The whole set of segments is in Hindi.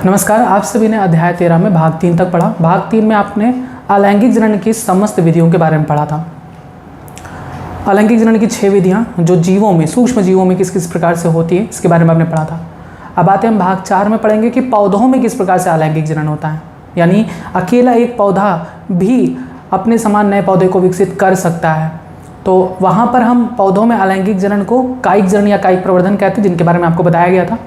नमस्कार, आप सभी ने अध्याय 13 में भाग 3 तक पढ़ा। भाग 3 में आपने अलैंगिक जनन की समस्त विधियों के बारे में पढ़ा था। अलैंगिक जनन की 6 विधियां जो जीवों में, सूक्ष्म जीवों में किस किस प्रकार से होती है, इसके बारे में आपने पढ़ा था। अब आते हैं हम भाग 4 में पढ़ेंगे कि पौधों में किस प्रकार से अलैंगिक जनन होता है, यानी अकेला एक पौधा भी अपने समान नए पौधे को विकसित कर सकता है। तो वहाँ पर हम पौधों में अलैंगिक जनन को कायिक जनन या कायिक प्रवर्धन कहते हैं, जिनके बारे में आपको बताया गया था।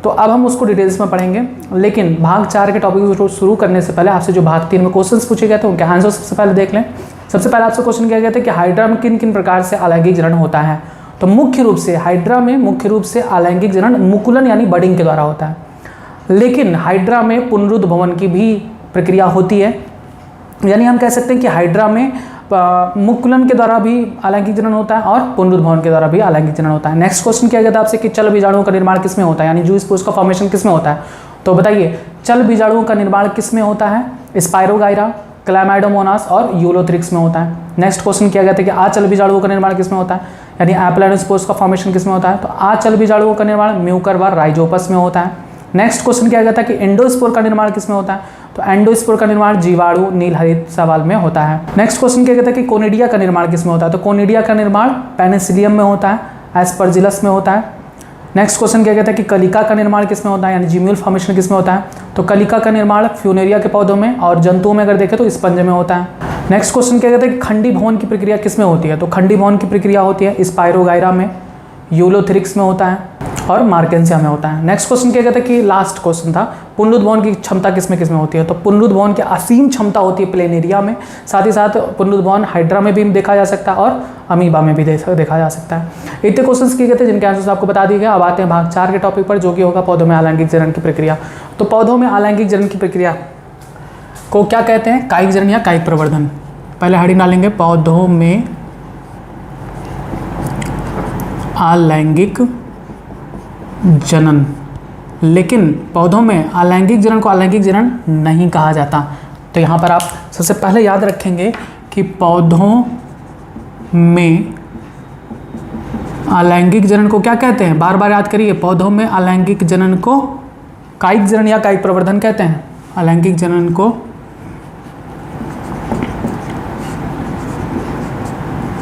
तो अब हम उसको डिटेल्स में पढ़ेंगे, लेकिन भाग 4 के टॉपिक को शुरू करने से पहले आपसे जो भाग 3 में क्वेश्चंस पूछे गए थे उनके आंसर सबसे पहले देख लें। सबसे पहले आपसे क्वेश्चन किया गया था कि हाइड्रा में किन किन प्रकार से अलैंगिक जनन होता है। तो मुख्य रूप से हाइड्रा में मुख्य रूप से अलैंगिक जनन मुकुलन यानी बडिंग के द्वारा होता है, लेकिन हाइड्रा में पुनरुद्भवन की भी प्रक्रिया होती है। यानी हम कह सकते हैं कि हाइड्रा में मुकुलन के द्वारा भी अलैंगिक जनन होता है और पुनरुद्भवन के द्वारा भी अलैंगिक जनन होता है। नेक्स्ट क्वेश्चन किया गया था आपसे कि चल बीजाणुओं का निर्माण किसमें होता है, यानी जूस स्पोर्स का फॉर्मेशन किसमें होता है। तो बताइए, चल बीजाणुओं का निर्माण किसमें होता है? स्पाइरोगाइरा, क्लैमाइडोमोनास और यूलोथ्रिक्स में होता है। नेक्स्ट क्वेश्चन किया गया था कि आचल बीजाणुओं का निर्माण किसमें होता है, यानी एप्लाइडोस्पोर्स का फॉर्मेशन किसमें होता है। तो आचल बीजाणुओं का निर्माण म्यूकर व राइजोपस में होता है। नेक्स्ट क्वेश्चन किया गया था कि एंडोस्पोर का निर्माण किसमें होता है। तो एंडोस्पोर का निर्माण जीवाणु नीलहरित सवाल में होता है। नेक्स्ट क्वेश्चन किया गया था कि कोनिडिया का निर्माण किसमें होता है। तो कोनिडिया का निर्माण पेनिसिलियम में होता है, एस्परजिलस में होता है। नेक्स्ट क्वेश्चन किया गया था कि कलिका का निर्माण किसमें होता है, यानी जिम्यूल फॉर्मेशन किसमें होता है। तो कलिका का निर्माण फ्यूनेरिया के पौधों में और जंतुओं में अगर देखें तो स्पंज में होता है। नेक्स्ट क्वेश्चन किया गया था कि खंडी भवन की प्रक्रिया किसमें होती है। तो खंडी भवन की प्रक्रिया होती है स्पाइरोगाइरा में, यूलोथ्रिक्स में होता है और मार्केंसिया में होता है। नेक्स्ट क्वेश्चन क्या कहता है कि लास्ट क्वेश्चन था पुनरुद्भवन की क्षमता किसमें किसमें होती है। तो पुनरुद्भवन की असीम क्षमता होती है प्लेनेरिया में, साथ ही साथ पुनरुद्भवन हाइड्रा में भी देखा जा सकता है और अमीबा में भी देखा जा सकता है। इतने क्वेश्चन किए गए थे जिनके आंसर आपको बता दिए गए। अब आते हैं भाग 4 के टॉपिक पर, जो कि होगा पौधों में अलैंगिक जनन की प्रक्रिया। तो पौधों में अलैंगिक जनन की प्रक्रिया को क्या कहते हैं, कायिक जनन या कायिक प्रवर्धन। पहले हेडिंग डालेंगे पौधों में अलैंगिक जनन, लेकिन पौधों में अलैंगिक जनन को अलैंगिक जनन नहीं कहा जाता। तो यहाँ पर आप सबसे पहले याद रखेंगे कि पौधों में अलैंगिक जनन को क्या कहते हैं, बार बार याद करिए। पौधों में अलैंगिक जनन को कायिक जनन या कायिक प्रवर्धन कहते हैं। अलैंगिक जनन को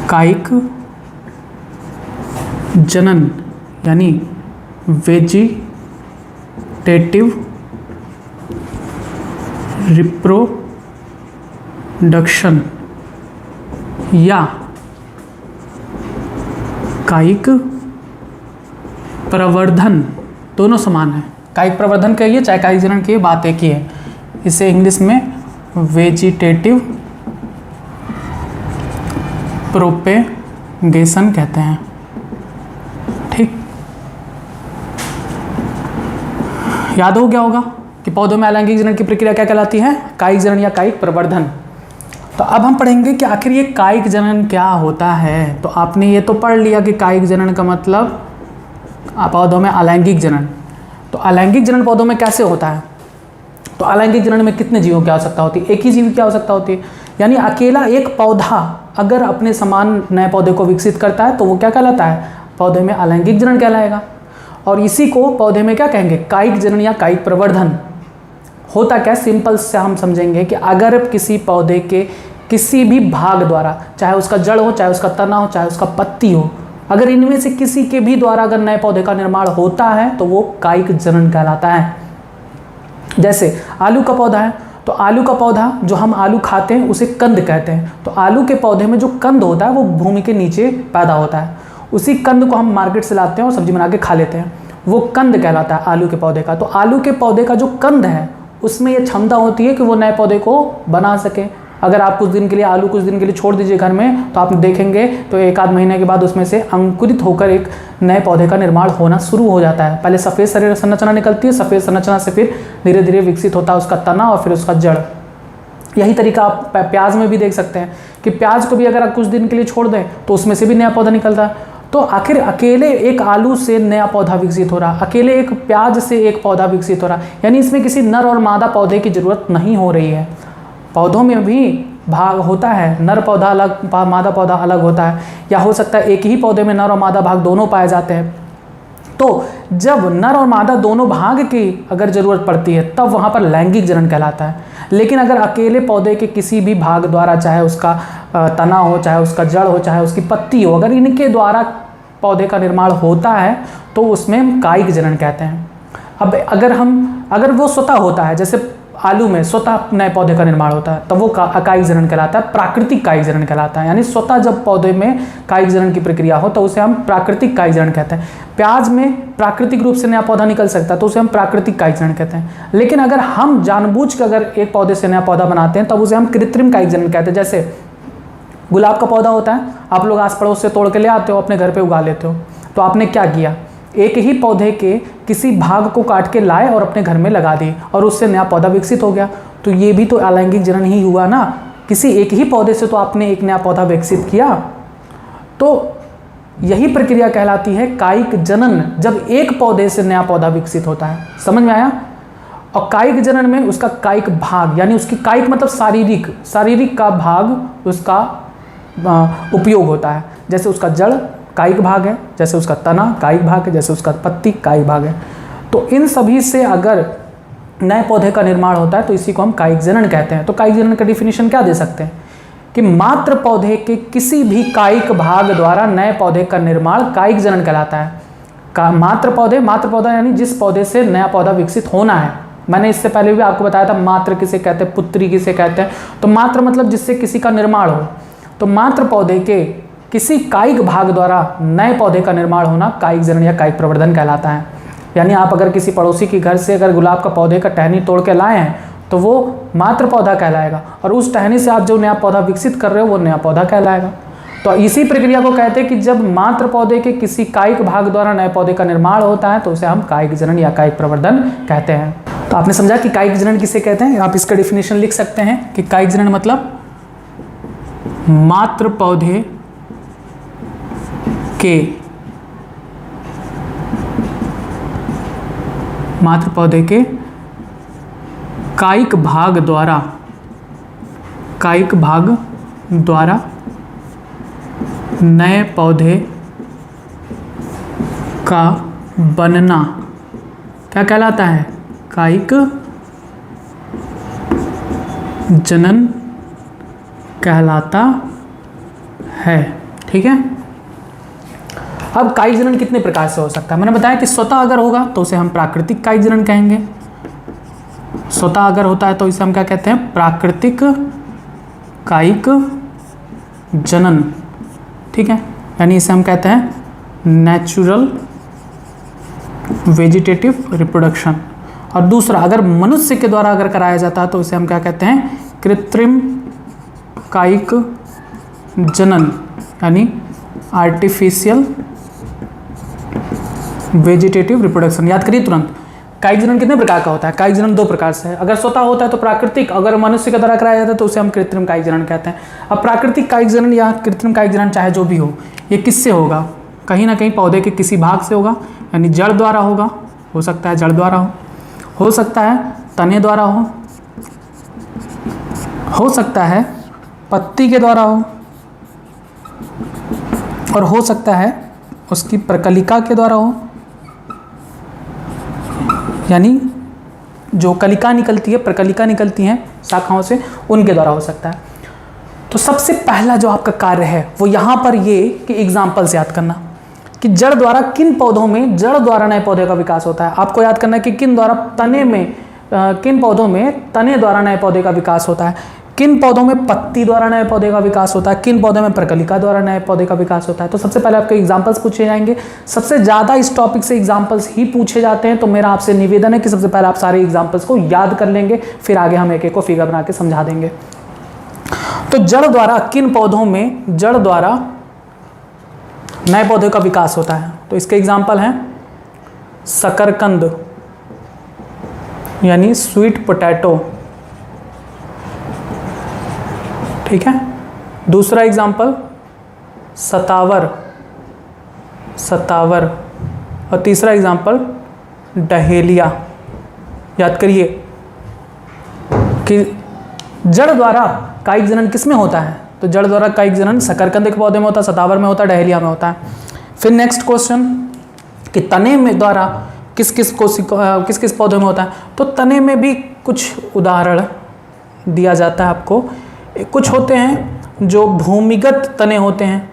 कायिक जनन यानी वेजिटेटिव रिप्रोडक्शन या कायिक प्रवर्धन, दोनों समान है। कायिक प्रवर्धन कहिए चाहे कायिक जनन कहिए, बात एक ही है। इसे इंग्लिश में वेजिटेटिव प्रोपेगेशन कहते हैं। ठीक, याद हो गया होगा कि पौधों में अलैंगिक जनन की प्रक्रिया क्या कहलाती है, कायिक जनन या कायिक प्रवर्धन। तो अब हम पढ़ेंगे कि आखिर ये कायिक जनन क्या होता है। तो आपने ये तो पढ़ लिया कि कायिक जनन का मतलब पौधों में अलैंगिक जनन। तो अलैंगिक जनन पौधों में कैसे होता है। तो अलैंगिक जनन में कितने जीवों की आवश्यकता होती है, एक ही जीव की आवश्यकता होती है। यानी अकेला एक पौधा अगर अपने समान नए पौधे को विकसित करता है तो वो क्या कहलाता है, पौधे में अलैंगिक जनन कहलाएगा। और इसी को पौधे में क्या कहेंगे, कायिक जनन या कायिक प्रवर्धन। होता क्या, सिंपल से हम समझेंगे कि अगर किसी पौधे के किसी भी भाग द्वारा, चाहे उसका जड़ हो, चाहे उसका तना हो, चाहे उसका पत्ती हो, अगर इनमें से किसी के भी द्वारा अगर नए पौधे का निर्माण होता है तो वो कायिक जनन कहलाता है। जैसे आलू का पौधा है, तो आलू का पौधा जो हम आलू खाते हैं उसे कंद कहते हैं। तो आलू के पौधे में जो कंद होता है वो भूमि के नीचे पैदा होता है। उसी कंद को हम मार्केट से लाते हैं और सब्जी बना के खा लेते हैं, वो कंद कहलाता है आलू के पौधे का। तो आलू के पौधे का जो कंद है उसमें ये क्षमता होती है कि वो नए पौधे को बना सके। अगर आप कुछ दिन के लिए आलू कुछ दिन के लिए छोड़ दीजिए घर में, तो आप देखेंगे तो 1 आध महीने के बाद उसमें से अंकुरित होकर एक नए पौधे का निर्माण होना शुरू हो जाता है। पहले सफ़ेद शरीर संरचना निकलती है, सफ़ेद संरचना से फिर धीरे धीरे विकसित होता है उसका तना और फिर उसका जड़। यही तरीका आप प्याज में भी देख सकते हैं कि प्याज को भी अगर आप कुछ दिन के लिए छोड़ दें तो उसमें से भी नया पौधा निकलता है। तो आखिर अकेले एक आलू से नया पौधा विकसित हो रहा, अकेले एक प्याज से एक पौधा विकसित हो रहा, यानी इसमें किसी नर और मादा पौधे की जरूरत नहीं हो रही है। पौधों में भी भाग होता है, नर पौधा अलग, मादा पौधा अलग होता है, या हो सकता है एक ही पौधे में नर और मादा भाग दोनों पाए जाते हैं। तो जब नर और मादा दोनों भाग की अगर ज़रूरत पड़ती है तब वहाँ पर लैंगिक जनन कहलाता है। लेकिन अगर अकेले पौधे के किसी भी भाग द्वारा, चाहे उसका तना हो, चाहे उसका जड़ हो, चाहे उसकी पत्ती हो, अगर इनके द्वारा पौधे का निर्माण होता है तो उसमें हम कायिक जनन कहते हैं। अब अगर वो स्वतः होता है, जैसे आलू में स्वतः नए पौधे का निर्माण होता है, तब वो अकायिक जनन कहलाता है, प्राकृतिक कायिक जनन कहलाता है। यानी स्वतः जब पौधे में कायिक जनन की प्रक्रिया हो तो उसे हम प्राकृतिक कायिक जनन कहते हैं। प्याज में प्राकृतिक रूप से नया पौधा निकल सकता है तो उसे हम प्राकृतिक कायिक जनन कहते हैं। लेकिन अगर हम जानबूझ कर अगर एक पौधे से नया पौधा बनाते हैं तब उसे हम कृत्रिम कायिक जनन कहते हैं। जैसे गुलाब का पौधा होता है, आप लोग आस पड़ोस से तोड़ के ले आते हो, अपने घर पर उगा लेते हो, तो आपने क्या किया, एक ही पौधे के किसी भाग को काट के लाए और अपने घर में लगा दिए और उससे नया पौधा विकसित हो गया। तो ये भी तो अलैंगिक जनन ही हुआ ना, किसी एक ही पौधे से तो आपने एक नया पौधा विकसित किया। तो यही प्रक्रिया कहलाती है कायिक जनन, जब एक पौधे से नया पौधा विकसित होता है। समझ में आया? और कायिक जनन में उसका कायिक भाग, यानी उसकी कायिक मतलब शारीरिक का भाग उसका उपयोग होता है। जैसे उसका जड़ कायिक भाग है, जैसे उसका तना कायिक भाग है, जैसे उसका पत्ती कायिक भाग है। तो इन सभी से अगर नए पौधे का निर्माण होता है तो इसी को हम कायिक जनन कहते हैं। तो कायिक जनन का डिफिनेशन क्या दे सकते हैं कि मात्र पौधे के किसी भी कायिक भाग द्वारा नए पौधे का निर्माण कायिक जनन कहलाता है। मात्र पौधा यानी जिस पौधे से नया पौधा विकसित होना है। मैंने इससे पहले भी आपको बताया था मात्र किसे कहते हैं, पुत्री किसे कहते हैं। तो मात्र मतलब जिससे किसी का निर्माण हो। तो मात्र पौधे के किसी कायिक भाग द्वारा नए पौधे का निर्माण होना कायिक जनन या कायिक प्रवर्धन कहलाता है। यानी आप अगर किसी पड़ोसी के घर से अगर गुलाब का पौधे का टहनी तोड़ के लाए हैं तो वो मात्र पौधा कहलाएगा, और उस टहनी से आप जो नया पौधा विकसित कर रहे हो वो नया पौधा कहलाएगा। तो इसी प्रक्रिया को कहते हैं कि जब मात्र पौधे के किसी कायिक भाग द्वारा नए पौधे का निर्माण होता है तो उसे हम कायिक जनन या कायिक प्रवर्धन कहते हैं। तो आपने समझा कि कायिक जनन किसे कहते हैं। आप इसका डिफिनेशन लिख सकते हैं कि कायिक जनन मतलब मात्र पौधे के कायिक भाग द्वारा नए पौधे का बनना क्या कहलाता है, कायिक जनन कहलाता है। ठीक है। अब कायिक जनन कितने प्रकार से हो सकता है। मैंने बताया कि स्वतः अगर होगा तो उसे हम प्राकृतिक कायिक जनन कहेंगे। स्वतः अगर होता है तो इसे हम क्या कहते हैं, प्राकृतिक कायिक जनन। ठीक है, यानी इसे हम कहते हैं नेचुरल वेजिटेटिव रिप्रोडक्शन। और दूसरा अगर मनुष्य के द्वारा अगर कराया जाता है तो इसे हम क्या कहते हैं, कृत्रिम कायिक जनन, यानी आर्टिफिशियल वेजिटेटिव रिप्रोडक्शन। याद करिए तुरंत, कायिक जनन कितने प्रकार का होता है। कायिक जनन दो प्रकार से है। अगर स्वतः होता है तो प्राकृतिक, अगर मनुष्य के द्वारा कराया जाता है तो उसे हम कृत्रिम कायिक जनन कहते हैं। अब प्राकृतिक कायिक जनन या कृत्रिम कायिक जनन चाहे जो भी हो, ये किससे होगा, कहीं ना कहीं पौधे के किसी भाग से होगा, यानी जड़ द्वारा होगा, हो सकता है जड़ द्वारा हो सकता है तने द्वारा हो सकता है पत्ती के द्वारा हो, और हो सकता है उसकी प्रकलिका के द्वारा हो, यानी जो कलिका निकलती है, प्रकलिका निकलती हैं शाखाओं से, उनके द्वारा हो सकता है। तो सबसे पहला जो आपका कार्य है वो यहाँ पर ये कि एग्जाम्पल्स याद करना कि जड़ द्वारा किन पौधों में जड़ द्वारा नए पौधे का विकास होता है। आपको याद करना है कि किन पौधों में तने द्वारा नए पौधे का विकास होता है, किन पौधों में पत्ती द्वारा नए पौधे का विकास होता है, किन पौधों में प्रकलिका द्वारा नए पौधे का विकास होता है। तो सबसे पहले आपके एग्जाम्पल्स पूछे जाएंगे। सबसे ज़्यादा इस टॉपिक से एग्जाम्पल्स ही पूछे जाते हैं, तो मेरा आपसे निवेदन है कि सबसे पहले आप सारे एग्जाम्पल्स को याद कर लेंगे, फिर आगे हम एक एक को फिगर बना के समझा देंगे। तो जड़ द्वारा किन पौधों में जड़ द्वारा नए पौधे का विकास होता है, तो इसके एग्जाम्पल हैं शकरकंद यानी स्वीट पोटैटो। ठीक है। दूसरा एग्जाम्पल सतावर, और तीसरा एग्जाम्पल डहेलिया। याद करिए कि जड़ द्वारा कायिक जनन किस में होता है, तो जड़ द्वारा कायिक जनन शकरकंद के पौधे में होता है, सतावर में होता है, डहेलिया में होता है। फिर नेक्स्ट क्वेश्चन कि तने में द्वारा किस किस पौधों में होता है। तो तने में भी कुछ उदाहरण दिया जाता है आपको। कुछ होते हैं जो भूमिगत तने होते हैं,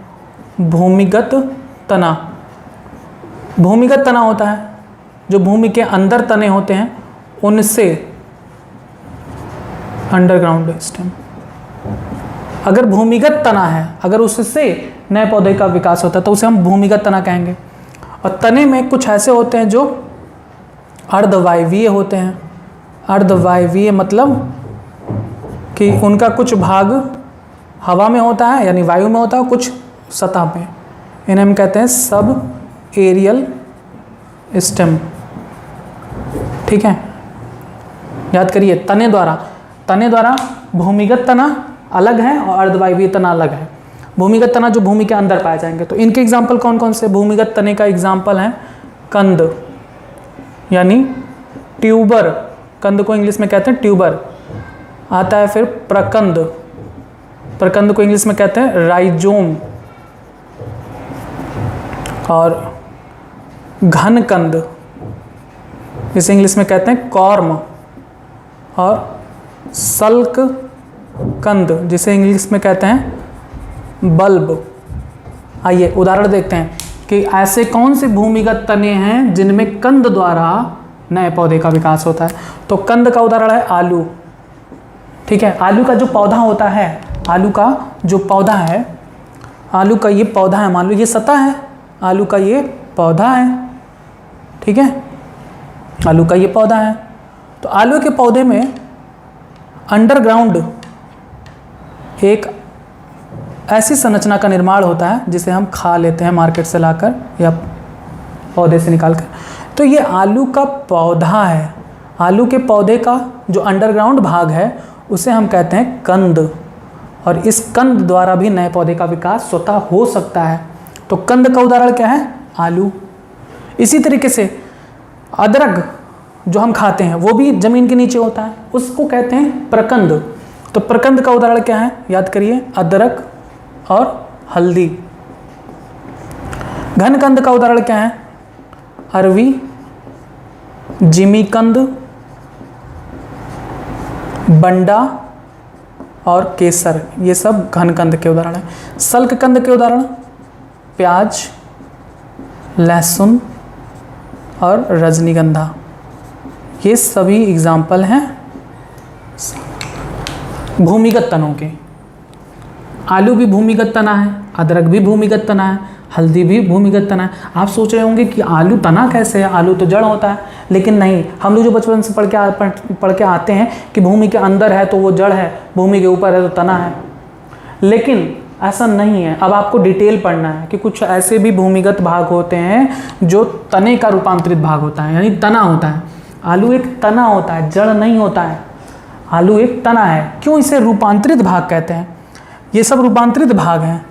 भूमिगत तना होता है, जो भूमि के अंदर तने होते हैं उनसे अंडरग्राउंड स्टेम। अगर भूमिगत तना है, अगर उससे नए पौधे का विकास होता है तो उसे हम भूमिगत तना कहेंगे। और तने में कुछ ऐसे होते हैं जो अर्धवायवीय होते हैं। अर्धवायवीय मतलब कि उनका कुछ भाग हवा में होता है यानी वायु में होता है, कुछ सतह पे। इन्हें हम कहते हैं सब एरियल स्टेम। ठीक है, याद करिए, तने द्वारा भूमिगत तना अलग है और अर्धवायवीय तना अलग है। भूमिगत तना जो भूमि के अंदर पाए जाएंगे। तो इनके एग्जाम्पल कौन कौन से भूमिगत तने का एग्जाम्पल है? कंद यानी ट्यूबर, कंद को इंग्लिश में कहते हैं ट्यूबर आता है। फिर प्रकंद, प्रकंद को इंग्लिश में कहते हैं राइजोम। और घनकंद, इसे इंग्लिश में कहते हैं कॉर्म। और सल्क कंद, जिसे इंग्लिश में कहते हैं बल्ब। आइए उदाहरण देखते हैं कि ऐसे कौन से भूमिगत तने हैं जिनमें कंद द्वारा नए पौधे का विकास होता है। तो कंद का उदाहरण है आलू। ठीक है, आलू का जो पौधा होता है, आलू का जो पौधा है, आलू का ये पौधा है, मान लो ये सतह है, आलू का ये पौधा है। ठीक है, आलू का ये पौधा है। तो आलू के पौधे में अंडरग्राउंड एक ऐसी संरचना का निर्माण होता है जिसे हम खा लेते हैं मार्केट से लाकर या पौधे से निकालकर। तो ये आलू का पौधा है। आलू के पौधे का जो अंडरग्राउंड भाग है उसे हम कहते हैं कंद। और इस कंद द्वारा भी नए पौधे का विकास स्वतः हो सकता है। तो कंद का उदाहरण क्या है? आलू। इसी तरीके से अदरक जो हम खाते हैं वो भी जमीन के नीचे होता है, उसको कहते हैं प्रकंद। तो प्रकंद का उदाहरण क्या है? याद करिए, अदरक और हल्दी। घनकंद का उदाहरण क्या है? अरवी, जिमीकंद, बंडा और केसर, ये सब घनकंद के उदाहरण हैं। सल्ककंद के उदाहरण प्याज, लहसुन और रजनीगंधा, ये सभी एग्जाम्पल हैं भूमिगत तनों के। आलू भी भूमिगत तना है, अदरक भी भूमिगत तना है, हल्दी भी भूमिगत तना है। आप सोच रहे होंगे कि आलू तना कैसे है, आलू तो जड़ होता है। लेकिन नहीं, हम लोग जो बचपन से पढ़ के आते हैं कि भूमि के अंदर है तो वो जड़ है, भूमि के ऊपर है तो तना है। लेकिन ऐसा नहीं है। अब आपको डिटेल पढ़ना है कि कुछ ऐसे भी भूमिगत भाग होते हैं जो तने का रूपांतरित भाग होता है, यानी तना होता है। आलू एक तना होता है, जड़ नहीं होता है। आलू एक तना है। क्यों इसे रूपांतरित भाग कहते हैं? ये सब रूपांतरित भाग हैं।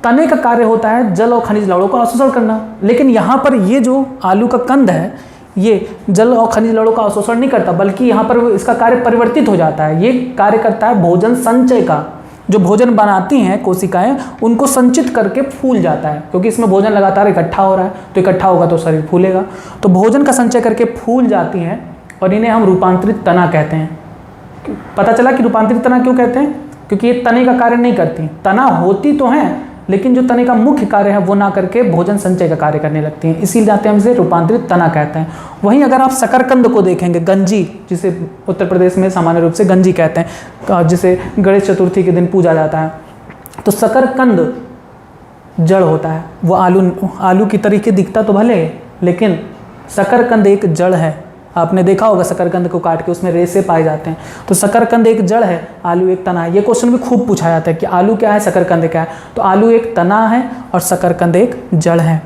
तने का कार्य होता है जल और खनिज लवणों का अवशोषण करना, लेकिन यहाँ पर ये जो आलू का कंद है ये जल और खनिज लवणों का अवशोषण नहीं करता, बल्कि यहाँ पर इसका कार्य परिवर्तित हो जाता है। ये कार्य करता है भोजन संचय का। जो भोजन बनाती हैं कोशिकाएं उनको संचित करके फूल जाता है, क्योंकि इसमें भोजन लगातार इकट्ठा हो रहा है, तो इकट्ठा होगा तो शरीर फूलेगा। तो भोजन का संचय करके फूल जाती हैं और इन्हें हम रूपांतरित तना कहते हैं। पता चला कि रूपांतरित तना क्यों कहते हैं? क्योंकि ये तने का कार्य नहीं करती। तना होती तो हैं, लेकिन जो तने का मुख्य कार्य है वो ना करके भोजन संचय का कार्य करने लगती हैं, इसीलिए हम इसे रूपांतरित तना कहते हैं। वहीं अगर आप शकरकंद को देखेंगे, गंजी, जिसे उत्तर प्रदेश में सामान्य रूप से गंजी कहते हैं, जिसे गणेश चतुर्थी के दिन पूजा जाता है, तो शकरकंद जड़ होता है। वो आलू की तरीके दिखता तो भले, लेकिन शकरकंद एक जड़ है। आपने देखा होगा शकरकंद को काट के उसमें रेशे पाए जाते हैं। तो शकरकंद एक जड़ है, आलू एक तना है। ये क्वेश्चन भी खूब पूछा जाता है कि आलू क्या है, शकरकंद क्या है। तो आलू एक तना है और शकरकंद एक जड़ है।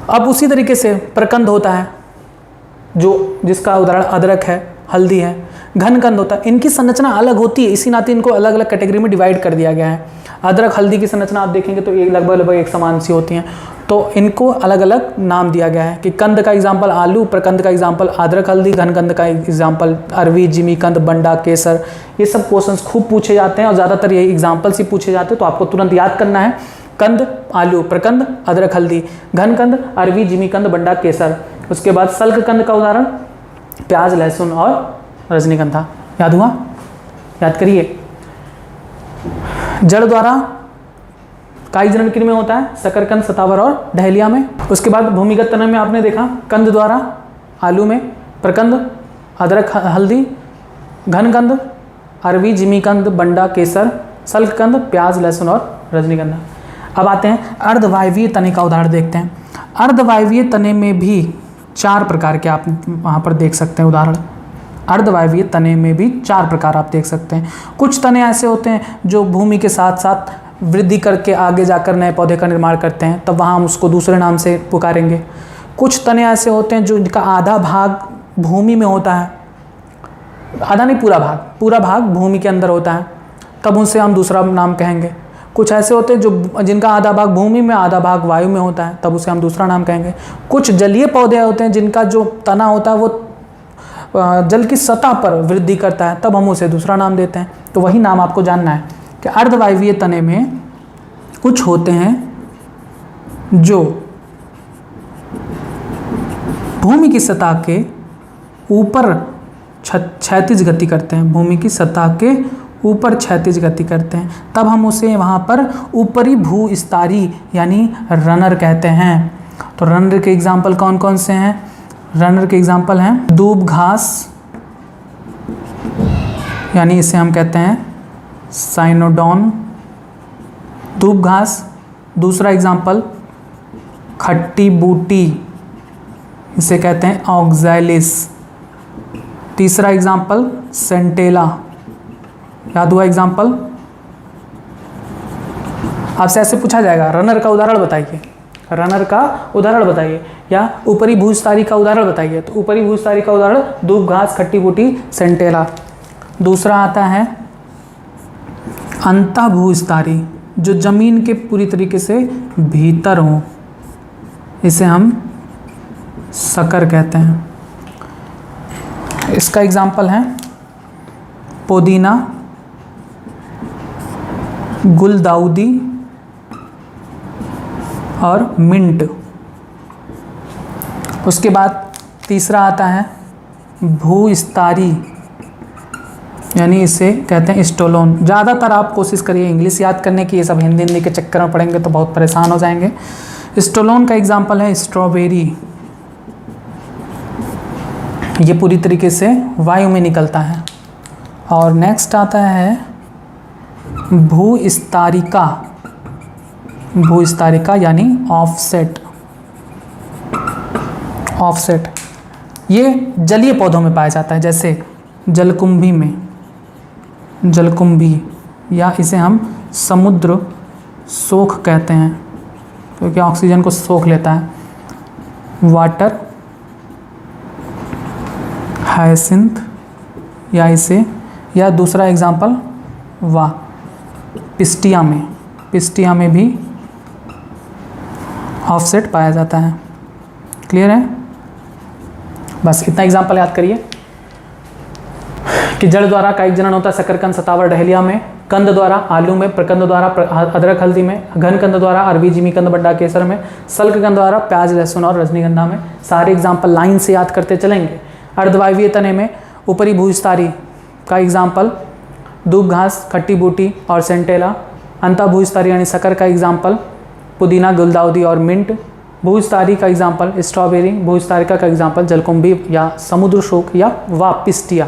अब उसी तरीके से प्रकंद होता है, जिसका उदाहरण अदरक है, हल्दी है। घनकंद होता है। इनकी संरचना अलग होती है, इसी नाते इनको अलग अलग कैटेगरी में डिवाइड कर दिया गया है। अदरक हल्दी की संरचना आप देखेंगे तो लगभग एक समान सी होती हैं, तो इनको अलग अलग नाम दिया गया है कि कंद का एग्जाम्पल आलू, प्रकंद का एग्जाम्पल अदरक हल्दी, घनकंद का एग्जाम्पल अरवी, जिमीकंद, बंडा, केसर। ये सब क्वेश्चंस खूब पूछे जाते हैं और ज़्यादातर ये एग्जाम्पल्स ही पूछे जाते हैं, तो आपको तुरंत याद करना है कंद आलू, प्रकंद अदरक हल्दी, घन कंद अरवी जिमीकंद बंडा केसर। उसके बाद सल्क कंद का उदाहरण प्याज लहसुन और रजनीगंधा। याद हुआ? याद करिए। जड़ द्वारा कायिक जनन किन में होता है? शकरकंद, शतावर और डहेलिया में। उसके बाद भूमिगत तने में आपने देखा कंद द्वारा आलू में, प्रकंद अदरक हल्दी, घन कंद अरवी जिमीकंद बंडा केसर, सल्क कंद प्याज लहसुन और रजनीगंधा। अब आते हैं अर्धवायवीय तने का उदाहरण देखते हैं। अर्धवायवीय तने में भी 4 प्रकार के आप वहाँ पर देख सकते हैं उदाहरण। अर्धवायवीय तने में भी 4 प्रकार आप देख सकते हैं। कुछ तने ऐसे होते हैं जो भूमि के साथ साथ वृद्धि करके आगे जाकर नए पौधे का निर्माण करते हैं, तब वहाँ हम उसको दूसरे नाम से पुकारेंगे। कुछ तने ऐसे होते हैं जो इनका आधा भाग भूमि में होता है, आधा नहीं पूरा भाग भूमि के अंदर होता है, तब उनसे हम दूसरा नाम कहेंगे। कुछ ऐसे होते हैं जो जिनका आधा भाग भूमि में आधा भाग वायु में होता है, तब उसे हम दूसरा नाम कहेंगे। कुछ जलीय पौधे होते हैं जिनका जो तना होता है वो जल की सतह पर वृद्धि करता है, तब हम उसे दूसरा नाम देते हैं। तो वही नाम आपको जानना है कि अर्धवायवीय तने में कुछ होते हैं जो भूमि की सतह के ऊपर क्षैतिज गति करते हैं, भूमि की सतह के ऊपर क्षैतिज गति करते हैं, तब हम उसे वहाँ पर ऊपरी भूस्तरीय यानी रनर कहते हैं। तो रनर के एग्जाम्पल कौन कौन से हैं? रनर के एग्जाम्पल हैं दूब घास, यानी इसे हम कहते हैं साइनोडॉन, दूब घास। दूसरा एग्जाम्पल खट्टी बूटी, इसे कहते हैं ऑक्सैलिस। तीसरा एग्जाम्पल सेंटेला। याद हुआ एग्जाम्पल? आपसे ऐसे पूछा जाएगा रनर का उदाहरण बताइए, रनर का उदाहरण बताइए, या ऊपरी भूस्तरीय का उदाहरण बताइए। तो ऊपरी भूस्तरीय का उदाहरण दूब घास, खट्टी बूटी, सेंटेला। दूसरा आता है अंतः भूस्तरीय, जो जमीन के पूरी तरीके से भीतर हो, इसे हम शकर कहते हैं। इसका एग्जाम्पल है पुदीना, गुलदाउदी और मिंट। उसके बाद तीसरा आता है भूस्तरीय, यानी इसे कहते हैं स्टोलोन। ज़्यादातर आप कोशिश करिए इंग्लिश याद करने की, ये सब हिंदी के चक्कर में पड़ेंगे तो बहुत परेशान हो जाएंगे। स्टोलोन का एग्जाम्पल है स्ट्रॉबेरी, ये पूरी तरीके से वायु में निकलता है। और नेक्स्ट आता है भूस्तारिका, भूस्तारिका यानी ऑफसेट। ऑफसेट ये जलीय पौधों में पाया जाता है, जैसे जलकुंभी में, जलकुंभी, या इसे हम समुद्र सोख कहते हैं क्योंकि ऑक्सीजन को सोख लेता है। वाटर हायसिंथ, या इसे, या दूसरा एग्जाम्पल वाह पिस्टिया में, पिस्टिया में भी ऑफसेट पाया जाता है। क्लियर है? बस इतना एग्जाम्पल याद करिए कि जड़ द्वारा कायिक जनन होता है शकरकंद, शतावर, डहेलिया में, कंद द्वारा आलू में, प्रकंद द्वारा अदरक हल्दी में, घन कंद द्वारा अरवी जिमीकंद बंडा केसर में, सल्क कंद द्वारा प्याज लहसुन और रजनीगंधा में। सारे एग्जाम्पल लाइन से याद करते चलेंगे। अर्धवायवीय तने में ऊपरी भूस्तरीय का एग्जाम्पल दूब घास, खट्टी बूटी और सेंटेला। अंतः भूस्तरीय यानी शकर का एग्जाम्पल पुदीना, गुलदाउदी और मिंट। भूस्तरीय का एग्जाम्पल स्ट्रॉबेरी। भूस्तारिका का एग्जाम्पल जलकुंभी या समुद्र शोक या वापिस्टिया।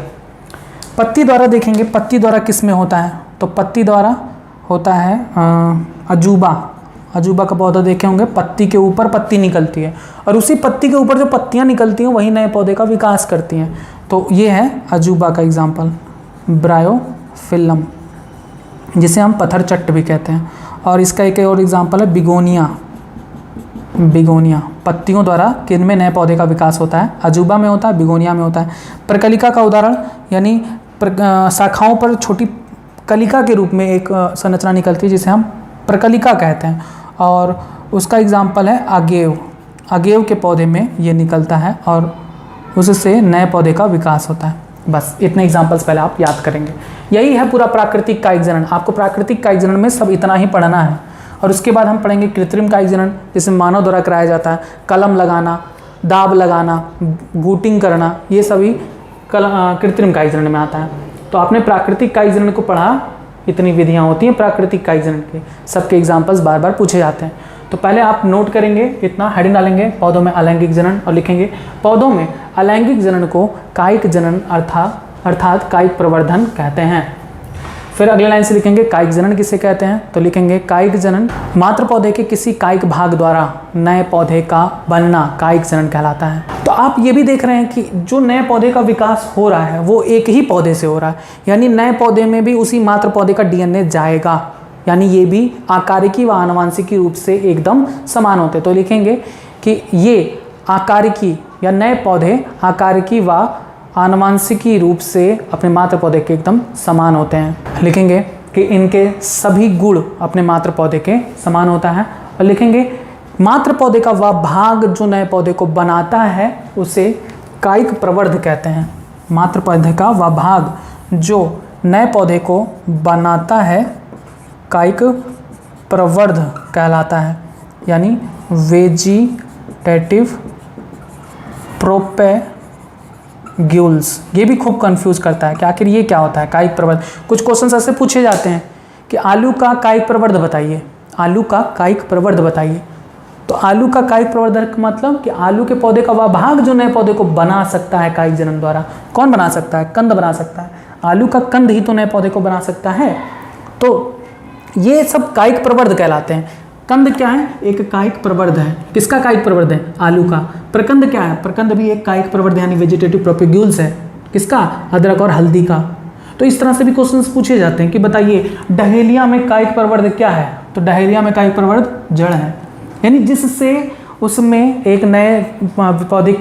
पत्ती द्वारा देखेंगे, पत्ती द्वारा किस में होता है? तो पत्ती द्वारा होता है अजूबा। अजूबा का पौधा देखे होंगे, पत्ती के ऊपर पत्ती निकलती है और उसी पत्ती के ऊपर जो पत्तियां निकलती हैं वही नए पौधे का विकास करती हैं। तो ये है अजूबा का एग्जाम्पल। ब्रायोफिल्म, जिसे हम पत्थर चट्ट भी कहते हैं। और इसका एक और एग्जाम्पल है बिगोनिया। बिगोनिया पत्तियों द्वारा किन में नए पौधे का विकास होता है? अजूबा में होता है, बिगोनिया में होता है। प्रकलिका का उदाहरण, यानी शाखाओं पर छोटी कलिका के रूप में एक संरचना निकलती है जिसे हम प्रकलिका कहते हैं। और उसका एग्जाम्पल है अगेव। अगेव के पौधे में ये निकलता है और उससे नए पौधे का विकास होता है। बस इतने एग्जाम्पल्स पहले आप याद करेंगे। यही है पूरा प्राकृतिक कायिक जनन। आपको प्राकृतिक कायिक जनन में सब इतना ही पढ़ना है और उसके बाद हम पढ़ेंगे कृत्रिम कायिक जनन, जिसमें मानव द्वारा कराया जाता है। कलम लगाना, दाब लगाना, गूटिंग करना, ये सभी कृत्रिम कायिक जनन में आता है। तो आपने प्राकृतिक कायिक जनन को पढ़ा, इतनी विधियाँ होती हैं प्राकृतिक कायिक जनन की, सबके एग्जाम्पल्स बार बार पूछे जाते हैं। तो पहले आप नोट करेंगे, इतना हेडिंग डालेंगे, पौधों में अलैंगिक जनन, और लिखेंगे पौधों में अलैंगिक जनन को कायिक जनन अर्थात कायिक प्रवर्धन कहते हैं। फिर अगले लाइन से लिखेंगे कायिक जनन किसे कहते हैं, तो लिखेंगे कायिक जनन मात्र पौधे के किसी कायिक भाग द्वारा नए पौधे का बनना कायिक जनन कहलाता है। तो आप ये भी देख रहे हैं कि जो नए पौधे का विकास हो रहा है वो एक ही पौधे से हो रहा है, यानी नए पौधे में भी उसी मात्र पौधे का डीएनए जाएगा, यानी ये भी आकारिकी व आनुवंशिकी रूप से एकदम समान होते हैं। तो लिखेंगे कि ये आकारिकी या नए पौधे आकारिकी व आनुवंशिकी रूप से अपने मात्र पौधे के एकदम समान होते हैं। लिखेंगे कि इनके सभी गुण अपने मात्र पौधे के समान होता है, और लिखेंगे मात्र पौधे का वह भाग जो नए पौधे को बनाता है उसे कायिक प्रवर्ध कहते हैं। मात्र पौधे का वह भाग जो नए पौधे को बनाता है कायिक प्रवर्ध कहलाता है, यानी वेजिटेटिव प्रोपेग्यूल्स। ये भी खूब कंफ्यूज करता है कि आखिर ये क्या होता है कायिक प्रवर्ध। कुछ क्वेश्चंस ऐसे पूछे जाते हैं कि आलू का कायिक प्रवर्ध बताइए, आलू का कायिक प्रवर्ध बताइए। तो आलू का कायिक प्रवर्धन का मतलब कि आलू के पौधे का वह भाग जो नए पौधे को बना सकता है कायिक जनन द्वारा। कौन बना सकता है? कंद बना सकता है। आलू का कंद ही तो नए पौधे को बना सकता है। तो ये सब कायिक प्रवर्ध कहलाते हैं। कंद क्या है? एक कायिक प्रवर्ध है। किसका कायिक प्रवर्ध है? आलू का। प्रकंद क्या है? प्रकंद भी एक कायिक प्रवर्ध यानी वेजिटेटिव प्रोपेग्यूल्स है। किसका? अदरक और हल्दी का। तो इस तरह से भी क्वेश्चंस पूछे जाते हैं कि बताइए डहेलिया में कायिक प्रवर्ध क्या है? तो डहेलिया में कायिक प्रवर्ध जड़ है, यानी जिससे उसमें एक नए पौधे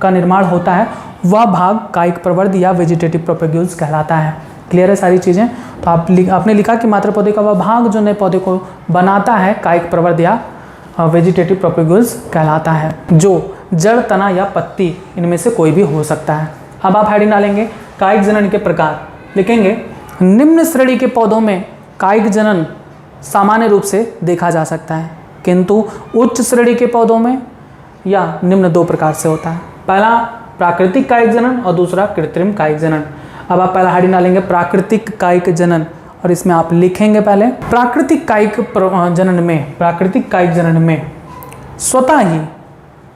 का निर्माण होता है, वह भाग कायिक प्रवर्ध या वेजिटेटिव प्रोपेग्यूल्स कहलाता है। क्लियर है सारी चीज़ें? तो आपने लिखा कि मात्र पौधे का वह भाग जो नए पौधे को बनाता है कायिक प्रवर्ध या वेजिटेटिव प्रोपेग्यूल्स कहलाता है, जो जड़, तना या पत्ती इनमें से कोई भी हो सकता है। अब आप हेडिंग डालेंगे कायिक जनन के प्रकार। लिखेंगे निम्न श्रेणी के पौधों में कायिक जनन सामान्य रूप से देखा जा सकता है, किंतु उच्च श्रेणी के पौधों में या निम्न दो प्रकार से होता है। पहला प्राकृतिक कायिक जनन और दूसरा कृत्रिम कायिक जनन। अब आप पहला हेडिंग डालेंगे प्राकृतिक कायिक जनन, और इसमें आप लिखेंगे पहले प्राकृतिक कायिक जनन में स्वतः ही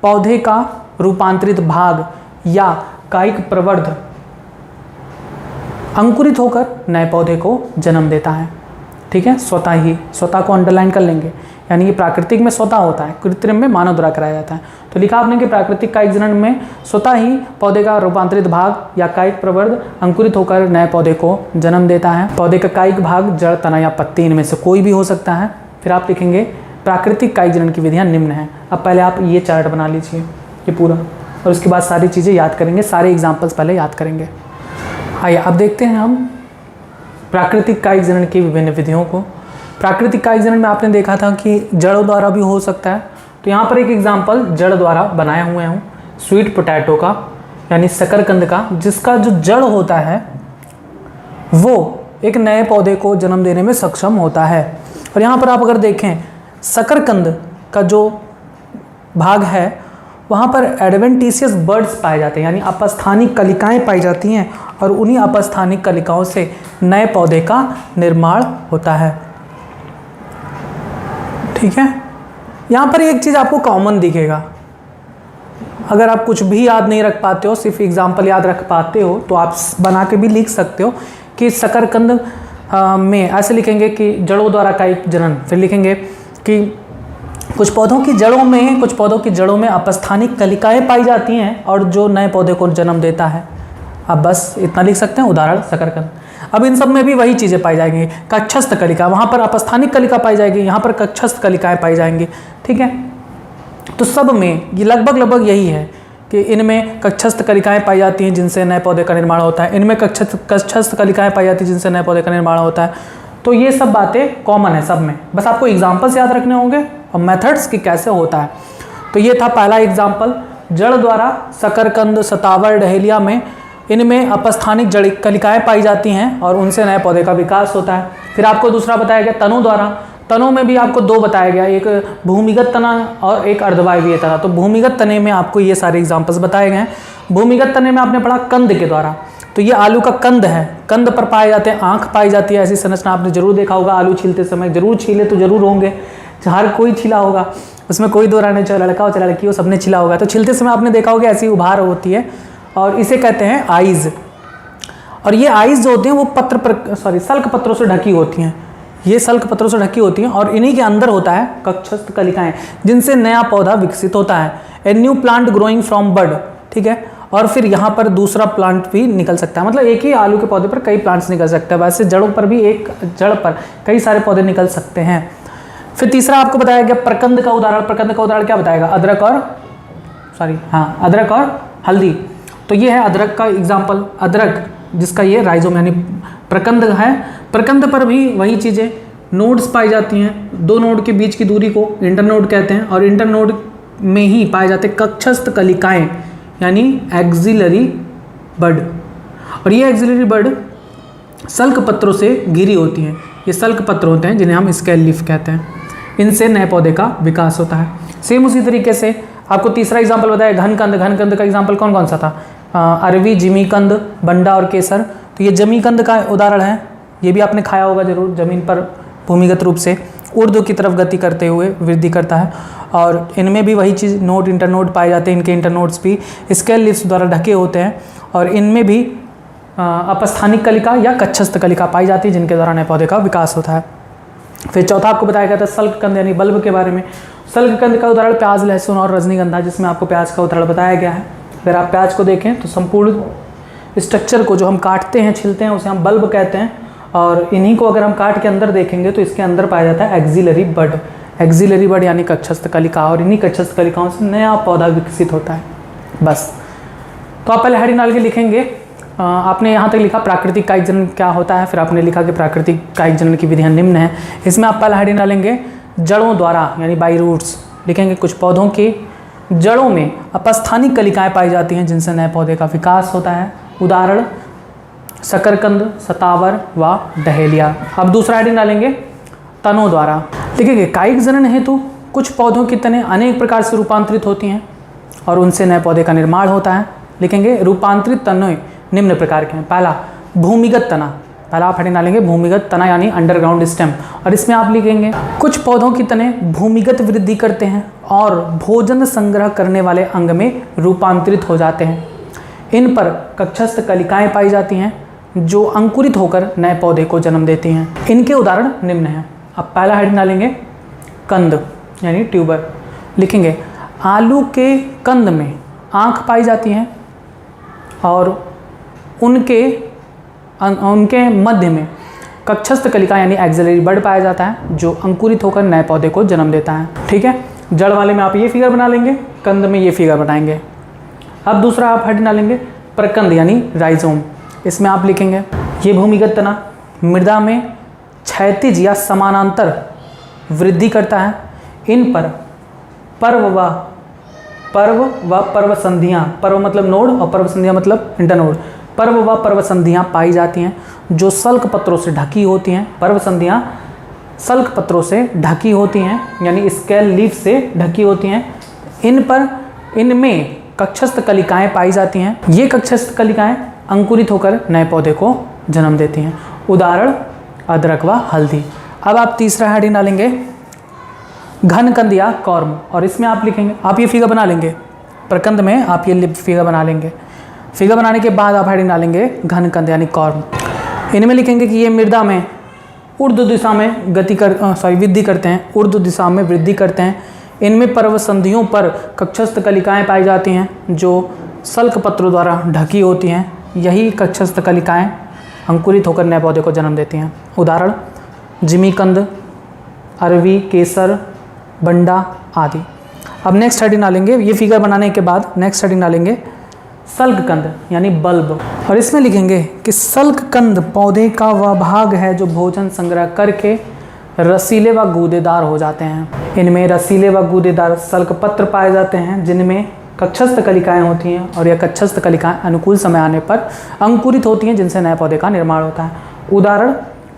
पौधे का रूपांतरित भाग या कायिक प्रवर्ध अंकुरित होकर नए पौधे को जन्म देता है। ठीक है, स्वतः ही, स्वतः को अंडरलाइन कर लेंगे, यानी ये प्राकृतिक में स्वतः होता है, कृत्रिम में मानव द्वारा कराया जाता है। तो लिखा आपने कि प्राकृतिक कायिक जनन में स्वतः ही पौधे का रूपांतरित भाग या कायिक प्रवर्ध अंकुरित होकर नए पौधे को जन्म देता है। पौधे का कायिक भाग जड़, तना या पत्ती इनमें से कोई भी हो सकता है। फिर आप लिखेंगे प्राकृतिक कायिक जनन की विधियाँ निम्न हैं। अब पहले आप ये चार्ट बना लीजिए, ये पूरा, और उसके बाद सारी चीज़ें याद करेंगे, सारे एग्जाम्पल्स पहले याद करेंगे। आइए अब देखते हैं हम प्राकृतिक कायिक जनन की विभिन्न विधियों को। प्राकृतिक कायिक जनन में आपने देखा था कि जड़ों द्वारा भी हो सकता है। तो यहाँ पर एक एग्जाम्पल जड़ द्वारा बनाए हुए हूँ, स्वीट पोटैटो का, यानी शकरकंद का, जिसका जो जड़ होता है वो एक नए पौधे को जन्म देने में सक्षम होता है। और यहाँ पर आप अगर देखें शकरकंद का जो भाग है वहाँ पर एडवेंटिशियस बर्ड्स पाए जाते हैं, यानी अपस्थानिक कलिकाएँ पाई जाती हैं, और उन्हीं अपस्थानिक कलिकाओं से नए पौधे का निर्माण होता है। ठीक है, यहाँ पर एक चीज़ आपको कॉमन दिखेगा। अगर आप कुछ भी याद नहीं रख पाते हो, सिर्फ एग्जाम्पल याद रख पाते हो, तो आप बना के भी लिख सकते हो कि शकरकंद में ऐसे लिखेंगे कि जड़ों द्वारा कायिक जनन। फिर लिखेंगे कि कुछ पौधों की जड़ों में अपस्थानिक कलिकाएँ पाई जाती हैं और जो नए पौधे को जन्म देता है। अब बस इतना लिख सकते हैं, उदाहरण शकरकंद। अब इन सब में भी वही चीज़ें पाई जाएंगी। कक्षस्थ कलिका, वहाँ पर अपस्थानिक कलिका पाई जाएगी, यहाँ पर कक्षस्थ कलिकाएँ पाई जाएंगी। ठीक है, तो सब में ये लगभग यही है कि इनमें कक्षस्थ कलिकाएँ पाई जाती हैं जिनसे नए पौधे का निर्माण होता है, इनमें कक्षस्थ कलिकाएँ पाई जाती हैं जिनसे नए पौधे का निर्माण होता है। तो ये सब बातें कॉमन है सब में, बस आपको एग्जाम्पल्स याद रखने होंगे और मेथड्स कि कैसे होता है। तो ये था पहला एग्जाम्पल, जड़ द्वारा शकरकंद, सतावर, डहेलिया में इनमें अपस्थानिक जड़ कलिकाएँ पाई जाती हैं और उनसे नए पौधे का विकास होता है। फिर आपको दूसरा बताया गया तनु द्वारा। तनों में भी आपको दो बताया गया, एक भूमिगत तना और एक अर्धवायवीय तना। तो भूमिगत तने में आपको ये सारे एग्जाम्पल्स बताए गए हैं। भूमिगत तने में आपने पढ़ा कंद के द्वारा, तो ये आलू का कंद है, कंद पर पाए जाते हैं, आंख पाई जाती है। ऐसी संरचना आपने जरूर देखा होगा, आलू छीलते समय जरूर छीले तो जरूर होंगे, हर कोई छिला होगा, उसमें कोई दो राय नहीं, चाहे लड़का हो चाहे लड़की हो, सबने छिला होगा। तो छिलते समय आपने देखा होगा ऐसी उभार होती है और इसे कहते हैं आइज। और ये आइज जो होती हैं वो सल्क पत्रों से ढकी होती हैं, ये सल्क पत्रों से ढकी होती हैं और इन्हीं के अंदर होता है कक्षस्थ कलिकाएं, जिनसे नया पौधा विकसित होता है। A new plant growing from bud, ठीक है। और फिर यहाँ पर दूसरा प्लांट भी निकल सकता है, मतलब एक ही आलू के पौधे पर कई प्लांट्स निकल सकते हैं। वैसे जड़ों पर भी एक जड़ पर कई सारे पौधे निकल सकते हैं। फिर तीसरा आपको बताया गया प्रकंद का उदाहरण। प्रकंद का उदाहरण क्या बताएगा? अदरक और हल्दी। तो ये है अदरक का एग्जाम्पल, अदरक जिसका ये राइजोम यानी प्रकंद है। प्रकंद पर भी वही चीज़ें, नोड्स पाई जाती हैं। दो नोड के बीच की दूरी को इंटरनोड कहते हैं और इंटरनोड में ही पाए जाते हैं कक्षस्थ कलिकाएं यानी एक्सिलरी बड। और ये एक्सिलरी बड सल्क पत्रों से घिरी होती हैं। ये सल्क पत्र होते हैं जिन्हें हम स्केल लीफ कहते हैं। इनसे नए पौधे का विकास होता है। सेम उसी तरीके से आपको तीसरा एग्जाम्पल बताया घनकंद। घनकंद का एग्जाम्पल कौन कौन सा था? अरवी, जिमीकंद, बंडा और केसर। तो ये जमीकंद का उदाहरण है, ये भी आपने खाया होगा जरूर, जमीन पर भूमिगत रूप से ऊर्ध्व की तरफ गति करते हुए वृद्धि करता है। और इनमें भी वही चीज़ नोड इंटरनोड पाए जाते हैं। इनके इंटरनोड्स भी स्केल लीव्स द्वारा ढके होते हैं और इनमें भी अपस्थानिक कलिका या कक्षस्थ कलिका पाई जाती है, जिनके द्वारा नए पौधे का विकास होता है। फिर चौथा आपको बताया गया था सल्ककंद यानी बल्ब के बारे में। सल्ककंद का उदाहरण प्याज, लहसुन और रजनीगंधा, जिसमें आपको प्याज का उदाहरण बताया गया है। अगर आप प्याज को देखें तो संपूर्ण स्ट्रक्चर को जो हम काटते हैं, छिलते हैं, उसे हम बल्ब कहते हैं। और इन्हीं को अगर हम काट के अंदर देखेंगे तो इसके अंदर पाया जाता है एक्सिलरी बड। एक्सिलरी बड यानी कक्षस्थ कलिका, और इन्हीं कक्षस्थ कलिकाओं से नया पौधा विकसित होता है। बस, तो आप पहले हेडिंग डाल के लिखेंगे। आपने यहाँ तक लिखा प्राकृतिक कायिक जनन क्या होता है, फिर आपने लिखा कि प्राकृतिक कायिक जनन की विधियाँ निम्न है। इसमें आप पहला हेडिंग डालेंगे जड़ों द्वारा यानी बाई रूट्स। लिखेंगे कुछ पौधों की जड़ों में अपस्थानिक कलिकाएं पाई जाती हैं, जिनसे नए पौधे का विकास होता है। उदाहरण शकरकंद, सतावर व डहेलिया। अब दूसरा हेडिंग डालेंगे तनों द्वारा। लिखेंगे कायिक जनन हेतु कुछ पौधों की तनें अनेक प्रकार से रूपांतरित होती हैं और उनसे नए पौधे का निर्माण होता है। लिखेंगे रूपांतरित तनें निम्न प्रकार के हैं। पहला भूमिगत तना, पहला आप हेडिंग डालेंगे भूमिगत तना यानी अंडरग्राउंड स्टेम। और इसमें आप लिखेंगे कुछ पौधों की तनें भूमिगत वृद्धि करते हैं और भोजन संग्रह करने वाले अंग में रूपांतरित हो जाते हैं। इन पर कक्षस्थ कलिकाएं पाई जाती हैं जो अंकुरित होकर नए पौधे को जन्म देती हैं। इनके उदाहरण निम्न हैं। अब पहला हेडिंग डालेंगे कंद यानी ट्यूबर। लिखेंगे आलू के कंद में आँख पाई जाती हैं और उनके मध्य में कक्षस्थ कलिका यानी एक्सिलरी बड पाया जाता है, जो अंकुरित होकर नए पौधे को जन्म देता है। ठीक है, जड़ वाले में आप ये फिगर बना लेंगे, कंद में ये फिगर बनाएंगे। अब दूसरा आप हेडिंग डालेंगे प्रकंद यानी राइजोम। इसमें आप लिखेंगे ये भूमिगत तना मृदा में क्षैतिज या समानांतर वृद्धि करता है। इन पर पर्व व पर्वसंधियाँ, पर्व मतलब नोड और पर्वसंधियाँ मतलब इंटरनोड, पर्व व पर्वसंधियाँ पाई जाती हैं जो सल्क पत्रों से ढकी होती हैं। पर्वसंधियाँ सल्क पत्रों से ढकी होती हैं यानी स्केल लीफ से ढकी होती हैं। इनमें कक्षस्थ कलिकाएं पाई जाती हैं। ये कक्षस्थ कलिकाएं अंकुरित होकर नए पौधे को जन्म देती हैं। उदाहरण अदरक व हल्दी। अब आप तीसरा हेडिंग डालेंगे घनकंद या कॉर्म, और इसमें आप लिखेंगे, आप ये फिगर बना लेंगे, प्रकंद में आप ये फिगर बना लेंगे। फिगर बनाने के बाद आप हेडिंग डालेंगे घनकंद यानी कॉर्म। इनमें लिखेंगे कि ये मृदा में ऊर्ध्व दिशा में वृद्धि करते हैं, ऊर्ध्व दिशा में वृद्धि करते हैं। इनमें पर्वसंधियों पर कक्षस्थ कलिकाएं पाई जाती हैं जो सल्क पत्रों द्वारा ढकी होती हैं। यही कक्षस्थ कलिकाएं अंकुरित होकर नए पौधे को जन्म देती हैं। उदाहरण जिमीकंद, अरवी, केसर, बंडा आदि। अब नेक्स्ट हेडिंग डालेंगे, ये फिगर बनाने के बाद नेक्स्ट हेडिंग डालेंगे सल्ककंद यानी बल्ब, और इसमें लिखेंगे कि सल्ककंद पौधे का वह भाग है जो भोजन संग्रह करके रसीले व गूदेदार हो जाते हैं। इनमें रसीले व गूदेदार सल्क पत्र पाए जाते हैं जिनमें कक्षस्थ कलिकाएं होती हैं, और यह कक्षस्थ कलिकाएं अनुकूल समय आने पर अंकुरित होती हैं, जिनसे नए पौधे का निर्माण होता है। उदाहरण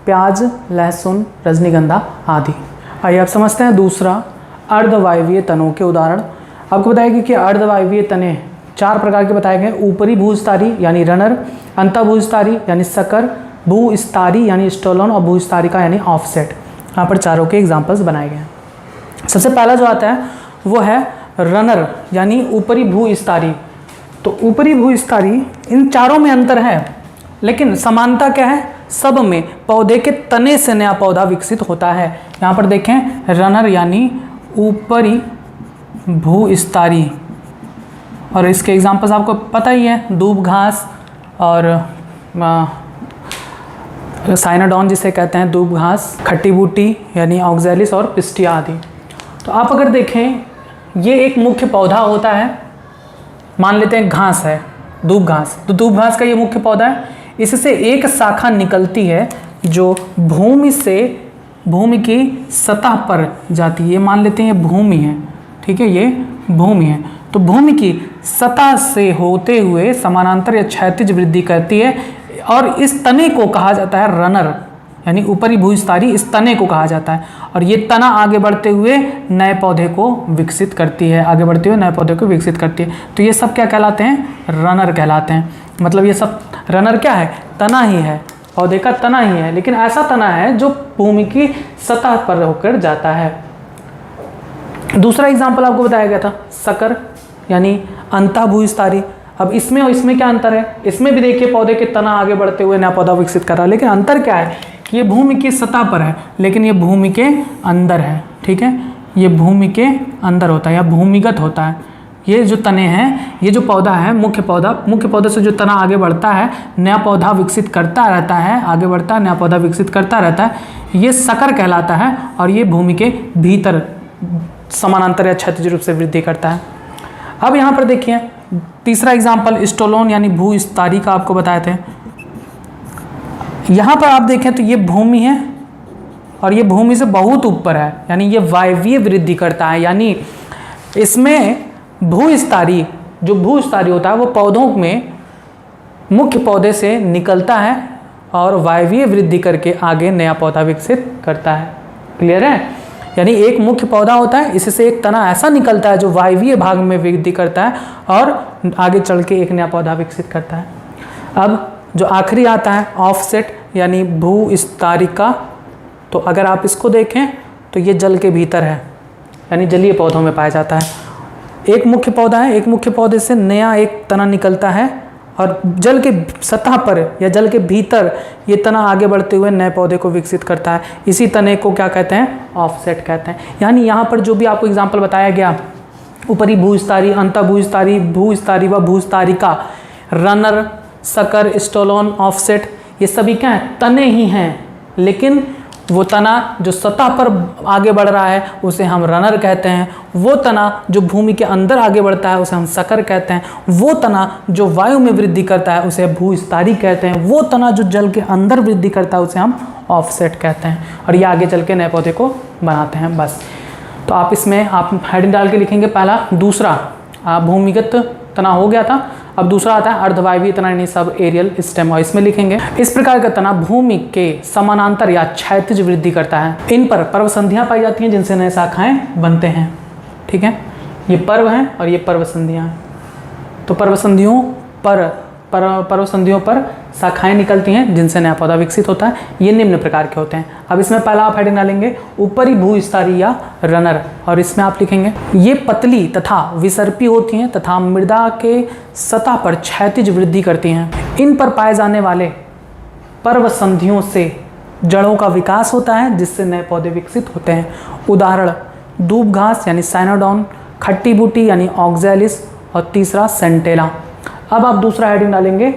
प्याज, लहसुन, रजनीगंधा आदि। आइए आप समझते हैं दूसरा अर्धवायवीय तनों के उदाहरण। आपको बताएगी कि अर्धवायवीय तने 4 प्रकार के बताए गए, ऊपरी भूस्तारी यानी रनर, अंतःभूस्तारी यानी सकर, भूस्तारी यानी स्टोलन और भूस्तारिका यानी ऑफसेट। यहाँ पर चारों के एग्जाम्पल्स बनाए गए हैं। सबसे पहला जो आता है वो है रनर यानी ऊपरी भूस्तारी। तो ऊपरी भूस्तारी, इन चारों में अंतर है लेकिन समानता क्या है, सब में पौधे के तने से नया पौधा विकसित होता है। यहाँ पर देखें रनर यानी ऊपरी भूस्तारी, और इसके एग्जाम्पल्स आपको पता ही है, दूब घास और साइनाडॉन जिसे कहते हैं दूब घास, खट्टी बूटी यानी ऑक्सैलिस और पिस्टिया आदि। तो आप अगर देखें ये एक मुख्य पौधा होता है, मान लेते हैं घास है, दूब घास, तो दूब घास का ये मुख्य पौधा है। इससे एक शाखा निकलती है जो भूमि से भूमि की सतह पर जाती है। ये मान लेते हैं ये भूमि है, ठीक है, ये भूमि है। तो भूमि की सतह से होते हुए समानांतर या क्षैतिज वृद्धि करती है और इस तने को कहा जाता है रनर यानी ऊपरी भूस्तारी। इस तने को कहा जाता है और ये तना आगे बढ़ते हुए नए पौधे को विकसित करती है, आगे बढ़ते हुए नए पौधे को विकसित करती है। तो ये सब क्या कहलाते हैं, रनर कहलाते हैं। मतलब ये सब रनर क्या है, तना ही है, पौधे का तना ही है, लेकिन ऐसा तना है जो भूमि की सतह पर होकर जाता है। दूसरा एग्जाम्पल आपको बताया गया था सकर यानी अंतःभूस्तारी। अब इसमें और इसमें क्या अंतर है, इसमें भी देखिए पौधे के तना आगे बढ़ते हुए नया पौधा विकसित कर रहा है, लेकिन अंतर क्या है कि ये भूमि की सतह पर है लेकिन ये भूमि के अंदर है, ठीक है, ये भूमि के अंदर होता है या भूमिगत होता है। ये जो तने हैं, ये जो पौधा है मुख्य पौधे से जो तना आगे बढ़ता है नया पौधा विकसित करता रहता है, आगे बढ़ता है नया पौधा विकसित करता रहता है, ये सकर कहलाता है और ये भूमि के भीतर समानांतर या क्षैतिज रूप से वृद्धि करता है। अब यहाँ पर देखिए तीसरा एग्जाम्पल स्टोलोन यानी भूस्तारी का आपको बताए थे। यहाँ पर आप देखें तो ये भूमि है और ये भूमि से बहुत ऊपर है, यानी ये वायवीय वृद्धि करता है। यानी इसमें भूस्तारी, जो भूस्तारी होता है वो पौधों में मुख्य पौधे से निकलता है और वायवीय वृद्धि करके आगे नया पौधा विकसित करता है। क्लियर है? यानी एक मुख्य पौधा होता है, इससे एक तना ऐसा निकलता है जो वायवीय भाग में वृद्धि करता है और आगे चल के एक नया पौधा विकसित करता है। अब जो आखिरी आता है ऑफसेट यानी भूस्तारिका। तो अगर आप इसको देखें तो ये जल के भीतर है, यानी जलीय पौधों में पाया जाता है। एक मुख्य पौधा है, एक मुख्य पौधे से नया एक तना निकलता है और जल के सतह पर या जल के भीतर ये तना आगे बढ़ते हुए नए पौधे को विकसित करता है। इसी तने को क्या कहते हैं, ऑफसेट कहते हैं। यानी यहाँ पर जो भी आपको एग्जाम्पल बताया गया, ऊपरी भूस्तारी, अंतःभूस्तारी, भूस्तारी व भूस्तारिका, रनर, सकर, स्टोलोन, ऑफसेट, ये सभी क्या हैं, तने ही हैं। लेकिन वो तना जो सतह पर आगे बढ़ रहा है उसे हम रनर कहते हैं। वो तना जो भूमि के अंदर आगे बढ़ता है उसे हम सकर कहते हैं। वो तना जो वायु में वृद्धि करता है उसे भूस्तारी कहते हैं। वो तना जो जल के अंदर वृद्धि करता है उसे हम ऑफसेट कहते हैं। और ये आगे चल के नए पौधे को बनाते हैं। बस, तो आप इसमें आप हेडिंग डाल के लिखेंगे पहला, दूसरा भूमिगत तना हो गया था। अब दूसरा आता है अर्धवायवीय तना यानी सब एरियल स्टेम, और इसमें लिखेंगे इस प्रकार का तना भूमि के समानांतर या क्षैतिज वृद्धि करता है। इन पर पर्वसंधियां पाई जाती हैं जिनसे नए शाखाएं बनते हैं। ठीक है, ये पर्व हैं और ये पर्वसंधियां हैं। तो पर्वसंधियों पर शाखाएं निकलती हैं जिनसे नया पौधा विकसित होता है। ये निम्न प्रकार के होते हैं। अब इसमें पहला आप हेडिंग डालेंगे ऊपरी भूस्तारी या रनर, और इसमें आप लिखेंगे ये पतली तथा विसर्पी होती हैं तथा मृदा के सतह पर क्षैतिज वृद्धि करती हैं। इन पर पाए जाने वाले पर्वसंधियों से जड़ों का विकास होता है जिससे नए पौधे विकसित होते हैं। उदाहरण दूब घास यानी साइनाडॉन, खट्टी बूटी यानी ऑक्सैलिस और तीसरा सेंटेला। अब आप दूसरा हेडिंग डालेंगे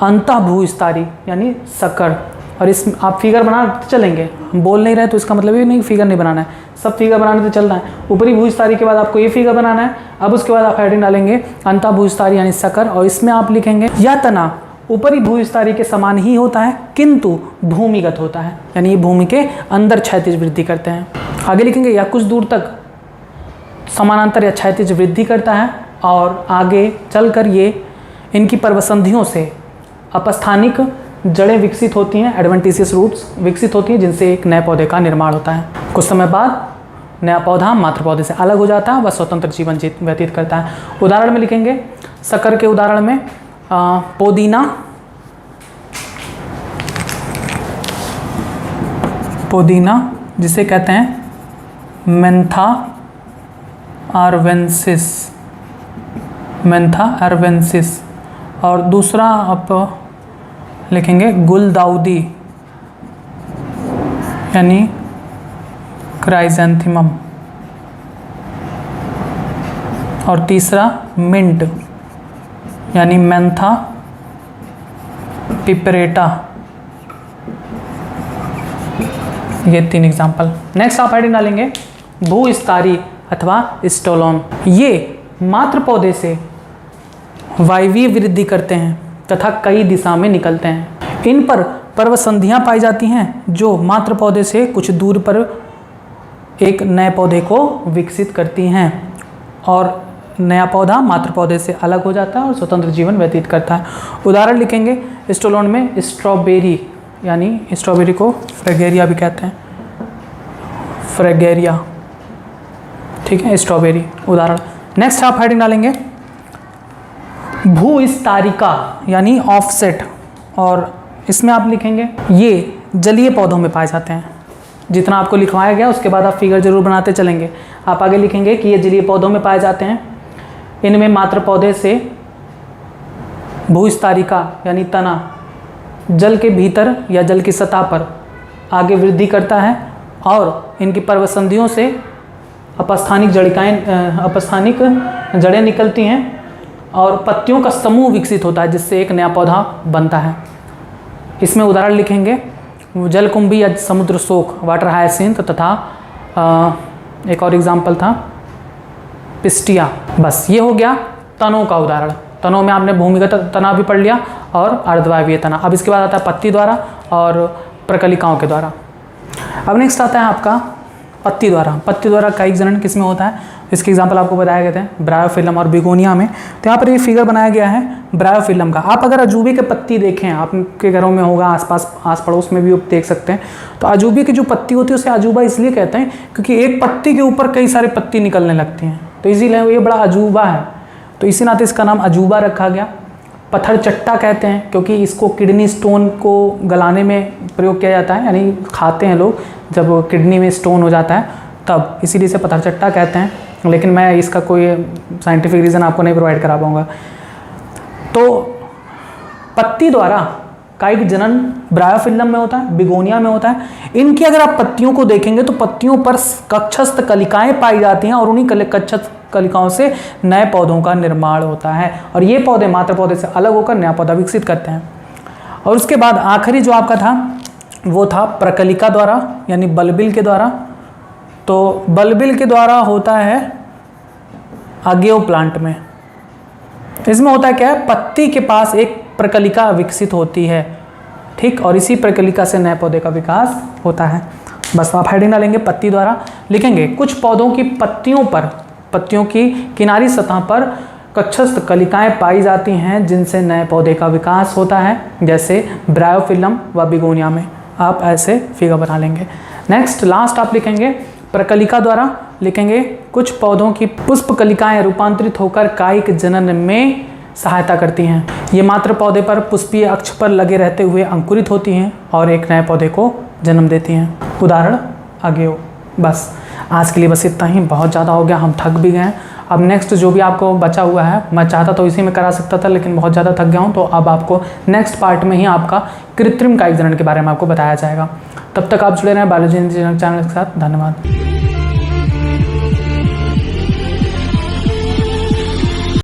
अंतःभूस्तारी यानी सकर, और इस आप फिगर बनाते चलेंगे। हम बोल नहीं रहे तो इसका मतलब ये नहीं फिगर नहीं बनाना है, सब फिगर बनाने तो चलना है। ऊपरी भूस्तारी के बाद आपको ये फिगर बनाना है। अब उसके बाद आप हेडिंग डालेंगे अंतःभूस्तारी यानी सकर, और इसमें आप लिखेंगे यह तना ऊपरी भूस्तारी के समान ही होता है किंतु भूमिगत होता है, यानी ये भूमि के अंदर क्षैतिज वृद्धि करते हैं। आगे लिखेंगे यह कुछ दूर तक समानांतर या क्षैतिज वृद्धि करता है और आगे चलकर ये इनकी पर्वसंधियों से अपस्थानिक जड़ें विकसित होती हैं, एडवेंटिशियस रूट्स विकसित होती हैं जिनसे एक नए पौधे का निर्माण होता है। कुछ समय बाद नया पौधा मातृ पौधे से अलग हो जाता है, वह स्वतंत्र जीवन व्यतीत करता है। उदाहरण में लिखेंगे शक्कर के उदाहरण में पोदीना जिसे कहते हैं मेंथा अर्वेंसिस, और दूसरा आप लिखेंगे गुलदाउदी यानी क्राइजेंथेमम, और तीसरा मिंट यानी मेंथा पिपरेटा। ये 3 एग्जाम्पल। नेक्स्ट आप हेडिंग डालेंगे भूस्तारी अथवा स्टोलोन। ये मातृ पौधे से वायवीय वृद्धि करते हैं तथा कई दिशा में निकलते हैं। इन पर पर्वसंधियां पाई जाती हैं जो मातृ पौधे से कुछ दूर पर एक नए पौधे को विकसित करती हैं, और नया पौधा मातृ पौधे से अलग हो जाता है और स्वतंत्र जीवन व्यतीत करता है। उदाहरण लिखेंगे स्टोलोन में स्ट्रॉबेरी, यानी स्ट्रॉबेरी को फ्रेगेरिया भी कहते हैं, फ्रेगेरिया, ठीक है, स्ट्रॉबेरी उदाहरण। नेक्स्ट आप हेडिंग डालेंगे भूस्तारिका यानी ऑफसेट, और इसमें आप लिखेंगे ये जलीय पौधों में पाए जाते हैं। जितना आपको लिखवाया गया उसके बाद आप फिगर जरूर बनाते चलेंगे। आप आगे लिखेंगे कि ये जलीय पौधों में पाए जाते हैं। इनमें मातृ पौधे से भूस्तारिका यानी तना जल के भीतर या जल की सतह पर आगे वृद्धि करता है, और इनकी पर्वसंधियों से अपस्थानिक जड़ें निकलती हैं और पत्तियों का समूह विकसित होता है जिससे एक नया पौधा बनता है। इसमें उदाहरण लिखेंगे जलकुंभी या समुद्र शोक, वाटर हायसिंथ, तथा एक और एग्जाम्पल था पिस्टिया। बस ये हो गया तनों का उदाहरण। तनों में आपने भूमिगत तना भी पढ़ लिया और अर्धवायवीय तना। अब इसके बाद आता है पत्ती द्वारा और प्रकलिकाओं के द्वारा। अब नेक्स्ट आता है आपका पत्ती द्वारा। पत्ती द्वारा कायिक जनन किस में होता है, इसके एग्जाम्पल आपको बताए गए थे ब्रायोफिलम और बिगोनिया में। तो यहाँ पर ये फिगर बनाया गया है ब्रायोफिलम का। आप अगर अजूबे के पत्ती देखें, आपके घरों में होगा, आस पड़ोस में भी आप देख सकते हैं, तो अजूबे की जो पत्ती होती है उसे अजूबा इसलिए कहते हैं क्योंकि एक पत्ती के ऊपर कई सारे पत्ती निकलने लगती हैं, तो इसीलिए ये बड़ा अजूबा है, तो इसी नाते इसका नाम अजूबा रखा गया। पत्थर चट्टा कहते हैं क्योंकि इसको किडनी स्टोन को गलाने में प्रयोग किया जाता है, यानी खाते हैं लोग जब किडनी में स्टोन हो जाता है तब, इसीलिए इसे पत्थर चट्टा कहते हैं। लेकिन मैं इसका कोई साइंटिफिक रीज़न आपको नहीं प्रोवाइड करा पाऊँगा। तो पत्ती द्वारा कायिक जनन ब्रायोफिलम में होता है, बिगोनिया में होता है। इनकी अगर आप पत्तियों को देखेंगे तो पत्तियों पर कक्षस्थ कलिकाएं पाई जाती हैं और उन्हीं कक्षस्थ कलिकाओं से नए पौधों का निर्माण होता है, और ये पौधे मातृ पौधे से अलग होकर नया पौधा विकसित करते हैं। और उसके बाद आखिरी जो आपका था वो था प्रकलिका द्वारा यानी बल्बिल के द्वारा। तो बल्बिल के द्वारा होता है अगेव प्लांट में। इसमें होता है क्या है, पत्ती के पास एक प्रकलिका विकसित होती है, ठीक, और इसी प्रकलिका से नए पौधे का विकास होता है। बस आप हेडिंग डालेंगे पत्ती द्वारा, लिखेंगे कुछ पौधों की पत्तियों की किनारी सतह पर कक्षस्थ कलिकाएं पाई जाती हैं जिनसे नए पौधे का विकास होता है, जैसे ब्रायोफिलम व बिगोनिया में। आप ऐसे फिगर बना लेंगे। नेक्स्ट लास्ट आप लिखेंगे प्रकलिका द्वारा, लिखेंगे कुछ पौधों की पुष्प कलिकाएं रूपांतरित होकर कायिक जनन में सहायता करती हैं। ये मात्र पौधे पर पुष्पीय अक्ष पर लगे रहते हुए अंकुरित होती हैं और एक नए पौधे को जन्म देती हैं। उदाहरण अगेव। बस आज के लिए बस इतना ही, बहुत ज़्यादा हो गया, हम थक भी गए। अब नेक्स्ट जो भी आपको बचा हुआ है, मैं चाहता तो इसी में करा सकता था लेकिन बहुत ज़्यादा थक गया हूँ, तो अब आपको नेक्स्ट पार्ट में ही आपका कृत्रिम कायिक जनन के बारे में आपको बताया जाएगा। तब तक आप जुड़े रहें बायोलॉजी इंजीनियरिंग चैनल के साथ। धन्यवाद।